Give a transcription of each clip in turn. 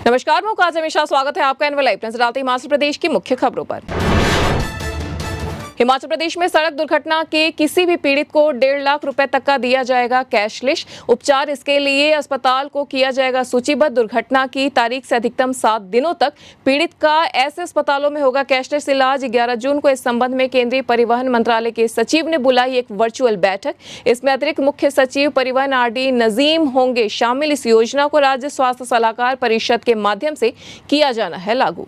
नमस्कार, मैं काजल मिश्रा। स्वागत है आपका एनएल लाइव। नजर डालते हिमाचल प्रदेश की मुख्य खबरों पर। हिमाचल प्रदेश में सड़क दुर्घटना के किसी भी पीड़ित को 1.5 लाख रुपए तक का दिया जाएगा कैशलेस उपचार। इसके लिए अस्पताल को किया जाएगा सूचीबद्ध। दुर्घटना की तारीख से अधिकतम 7 दिनों तक पीड़ित का ऐसे अस्पतालों में होगा कैशलेस इलाज। 11 जून को इस संबंध में केंद्रीय परिवहन मंत्रालय के सचिव ने बुलाई एक वर्चुअल बैठक। इसमें अतिरिक्त मुख्य सचिव परिवहन आरडी नजीम होंगे शामिल। इस योजना को राज्य स्वास्थ्य सलाहकार परिषद के माध्यम से किया जाना है लागू।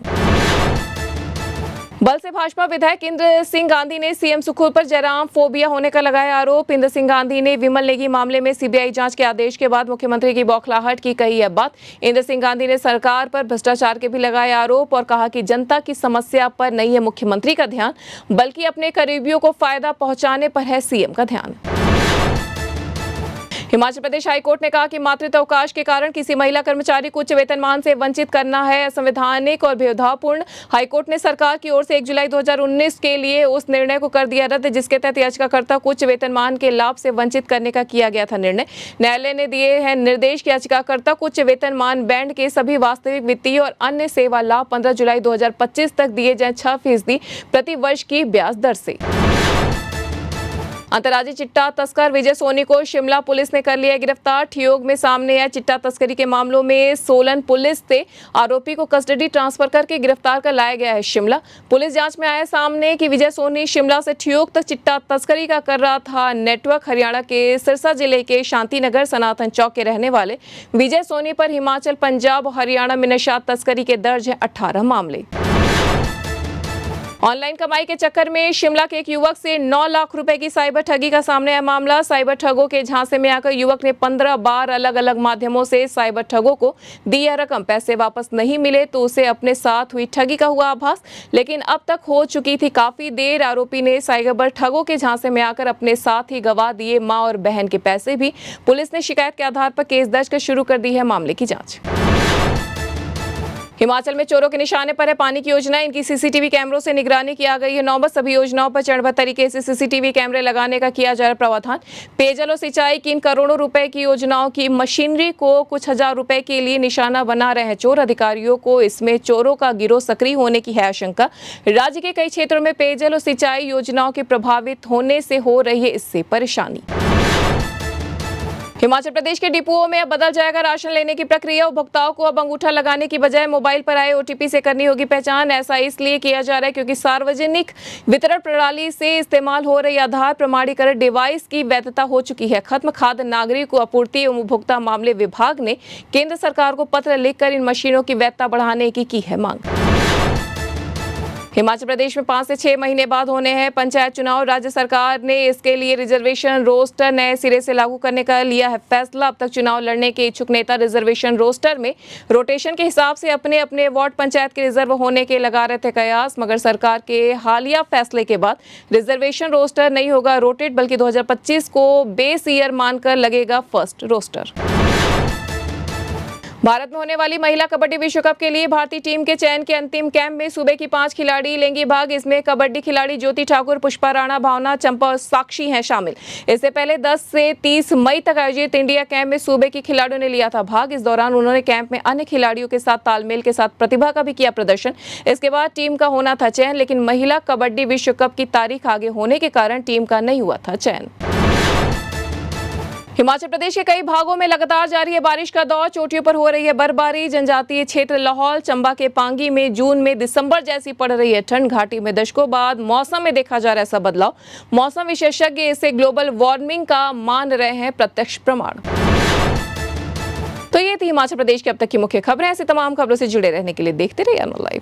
बल से भाजपा विधायक इंद्र सिंह गांधी ने सीएम सुखपुर पर जयराम फोबिया होने का लगाया आरोप। इंद्र सिंह गांधी ने विमल नेगी मामले में सीबीआई जांच के आदेश के बाद मुख्यमंत्री की बौखलाहट की कही है बात। इंद्र सिंह गांधी ने सरकार पर भ्रष्टाचार के भी लगाए आरोप और कहा कि जनता की समस्या पर नहीं है मुख्यमंत्री का ध्यान, बल्कि अपने करीबियों को फायदा पहुंचाने पर है सीएम का ध्यान। हिमाचल प्रदेश हाईकोर्ट ने कहा कि मातृत्व अवकाश के कारण किसी महिला कर्मचारी को उच्च वेतनमान से वंचित करना है असंवैधानिक और भेदभावपूर्ण। हाईकोर्ट ने सरकार की ओर से 1 जुलाई 2019 के लिए उस निर्णय को कर दिया रद्द जिसके तहत याचिकाकर्ता को उच्च वेतनमान के लाभ से वंचित करने का किया गया था निर्णय। न्यायालय ने दिए हैं निर्देश कि याचिकाकर्ता को उच्च वेतनमान बैंड के सभी वास्तविक वित्तीय और अन्य सेवा लाभ 15 जुलाई 2025 तक दिए जाएं 6% प्रति वर्ष की ब्याज दर से। अंतर्राज्यीय चिट्टा तस्कर विजय सोनी को शिमला पुलिस ने कर लिया गिरफ्तार। ठियोग में सामने आए चिट्टा तस्करी के मामलों में सोलन पुलिस से आरोपी को कस्टडी ट्रांसफर करके गिरफ्तार कर लाया गया है शिमला। पुलिस जांच में आया सामने कि विजय सोनी शिमला से ठियोग तक चिट्टा तस्करी का कर रहा था नेटवर्क। हरियाणा के सिरसा जिले के शांतिनगर सनातन चौक के रहने वाले विजय सोनी पर हिमाचल, पंजाब और हरियाणा में नशा तस्करी के दर्ज है 18 मामले। ऑनलाइन कमाई के चक्कर में शिमला के एक युवक से 9 लाख रुपए की साइबर ठगी का सामने आया मामला। साइबर ठगों के झांसे में आकर युवक ने 15 बार अलग अलग माध्यमों से साइबर ठगों को दी यह रकम। पैसे वापस नहीं मिले तो उसे अपने साथ हुई ठगी का हुआ आभास, लेकिन अब तक हो चुकी थी काफी देर। आरोपी ने साइबर ठगों के झांसे में आकर अपने साथ ही गवा दिए मां और बहन के पैसे भी। पुलिस ने शिकायत के आधार पर केस दर्ज कर शुरू कर दी है मामले की जांच। हिमाचल में चोरों के निशाने पर है पानी की योजना। इनकी सीसीटीवी कैमरों से निगरानी की आ गई है नौबत। सभी योजनाओं पर चरणबद्ध तरीके से सीसीटीवी कैमरे लगाने का किया जा रहा प्रावधान। पेयजल और सिंचाई की इन करोड़ों रुपए की योजनाओं की मशीनरी को कुछ हजार रुपए के लिए निशाना बना रहे हैं चोर। अधिकारियों को इसमें चोरों का गिरोह सक्रिय होने की है आशंका। राज्य के कई क्षेत्रों में पेयजल और सिंचाई योजनाओं के प्रभावित होने से हो रही है इससे परेशानी। हिमाचल प्रदेश के डिपुओं में अब बदल जाएगा राशन लेने की प्रक्रिया। उपभोक्ताओं को अब अंगूठा लगाने की बजाय मोबाइल पर आए ओटीपी से करनी होगी पहचान। ऐसा इसलिए किया जा रहा है क्योंकि सार्वजनिक वितरण प्रणाली से इस्तेमाल हो रही आधार प्रमाणीकरण डिवाइस की वैधता हो चुकी है खत्म। खाद्य नागरिक आपूर्ति एवं उपभोक्ता मामले विभाग ने केंद्र सरकार को पत्र लिखकर इन मशीनों की वैधता बढ़ाने की है मांग। हिमाचल प्रदेश में 5 से 6 महीने बाद होने हैं पंचायत चुनाव। राज्य सरकार ने इसके लिए रिजर्वेशन रोस्टर नए सिरे से लागू करने का लिया है फैसला। अब तक चुनाव लड़ने के इच्छुक नेता रिजर्वेशन रोस्टर में रोटेशन के हिसाब से अपने अपने वार्ड पंचायत के रिजर्व होने के लगा रहे थे कयास, मगर सरकार के हालिया फैसले के बाद रिजर्वेशन रोस्टर नहीं होगा रोटेट, बल्कि 2025 को बेस ईयर मानकर लगेगा फर्स्ट रोस्टर। भारत में होने वाली महिला कबड्डी विश्व कप के लिए भारतीय टीम के चयन के अंतिम कैंप में सूबे की 5 खिलाड़ी लेंगी भाग। इसमें कबड्डी खिलाड़ी ज्योति ठाकुर, पुष्पा राणा, भावना, चंपा और साक्षी हैं शामिल। इससे पहले 10 से 30 मई तक आयोजित इंडिया कैंप में सूबे की खिलाड़ियों ने लिया था भाग। इस दौरान उन्होंने कैंप में अन्य खिलाड़ियों के साथ तालमेल के साथ प्रतिभा का भी किया प्रदर्शन। इसके बाद टीम का होना था चयन, लेकिन महिला कबड्डी विश्व कप की तारीख आगे होने के कारण टीम का नहीं हुआ था चयन। हिमाचल प्रदेश के कई भागों में लगातार जारी है बारिश का दौर। चोटियों पर हो रही है बर्फबारी। जनजातीय क्षेत्र लाहौल, चंबा के पांगी में जून में दिसंबर जैसी पड़ रही है ठंड। घाटी में दशकों बाद मौसम में देखा जा रहा है ऐसा बदलाव। मौसम विशेषज्ञ इसे ग्लोबल वार्मिंग का मान रहे हैं प्रत्यक्ष प्रमाण। तो ये थी हिमाचल प्रदेश की अब तक की मुख्य खबरें। ऐसी तमाम खबरों से जुड़े रहने के लिए देखते रहिए एनएल लाइव।